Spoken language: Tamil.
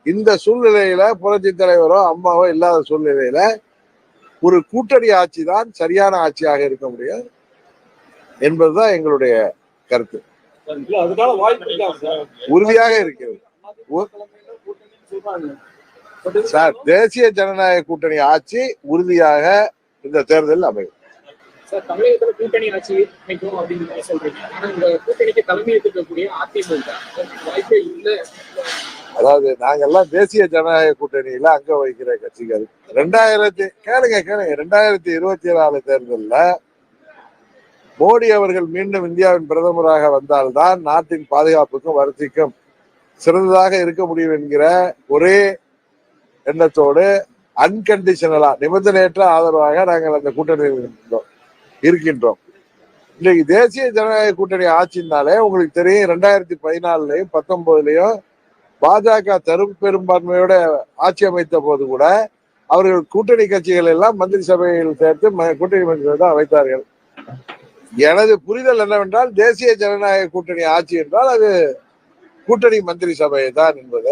இந்த சூழ்நிலையில புரட்சி தலைவரோ அம்மாவோ இல்லாத சூழ்நிலையில ஒரு கூட்டணி ஆட்சி தான் சரியான ஆட்சியாக இருக்க முடியும் என்பதுதான் எங்களுடைய கருத்து. உறுதியாக இருக்கிறது சார். தேசிய ஜனநாயக கூட்டணி ஆட்சி உறுதியாக இந்த தேர்தலில் அமையும். தமிழகத்துல கூட்டணி ஆட்சி அமைக்கும் அப்படின்னு சொல்றீங்க. ஆனா இந்த கூட்டணிக்கு தலைமை இருக்கக்கூடிய அதிமுக வாய்ப்பே இல்லை. அதாவது நாங்கெல்லாம் தேசிய ஜனநாயக கூட்டணியில அங்க வகிக்கிற கட்சிகள். 2024 தேர்தலில் மோடி அவர்கள் மீண்டும் இந்தியாவின் பிரதமராக வந்தால்தான் நாட்டின் பாதுகாப்புக்கும் வளர்ச்சிக்கும் சிறந்ததாக இருக்க முடியும் என்கிற ஒரே எண்ணத்தோடு அன்கண்டிஷனலா நிபந்தனையற்ற ஆதரவாக நாங்கள் அந்த கூட்டணியில் இருக்கின்றோம். இன்றைக்கு தேசிய ஜனநாயக கூட்டணி ஆட்சினாலே உங்களுக்கு தெரியும், 2014லயும் 2019லயும் பாஜக பெரும்பான்மையோட ஆட்சி அமைத்த போது கூட அவர்கள் கூட்டணி கட்சிகள் எல்லாம் மந்திரி சபையில் சேர்த்து கூட்டணி மந்திரி தான் அமைத்தார்கள். எனது புரிதல் என்னவென்றால் தேசிய ஜனநாயக கூட்டணி ஆட்சி என்றால் அது கூட்டணி மந்திரி சபை தான் என்பது.